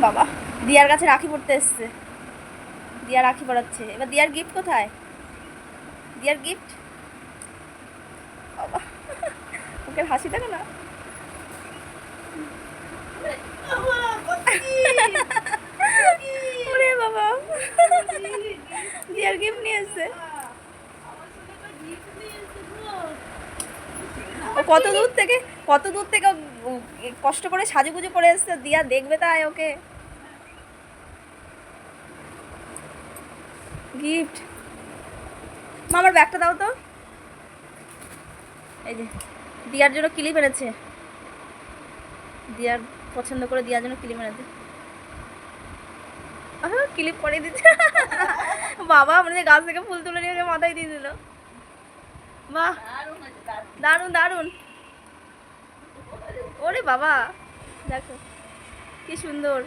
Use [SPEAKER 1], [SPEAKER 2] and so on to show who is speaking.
[SPEAKER 1] বাবা, দিয়ার কাছে রাখি পড়তে এসছে। দিয়া রাখি পড়াচ্ছে। এবার দিয়ার গিফট কোথায়? দিয়ার গিফট। বাবা, ওকে হাসি দেখো না। ওরে বাবা, দিয়ার গিফট নিয়ে এসছে। ও কত দূর থেকে কষ্ট করে সাজুগুজু করে এসছে। দিয়া দেখবে তাই ওকে গিফট। মা আমার ব্যাগটা দাও তো। এই যে দিয়ার জন্য ক্লিপ এনেছে। দিয়ার পছন্দ করে দিয়ার জন্য ক্লিপ এনেছে। ক্লিপ করে দিচ্ছে। বাবা আমাদের গাছ থেকে ফুল তুলে নিয়ে মাথায় দিয়ে দিল। বাহ, দারুণ দারুণ। ওরে বাবা, দেখো কি সুন্দর।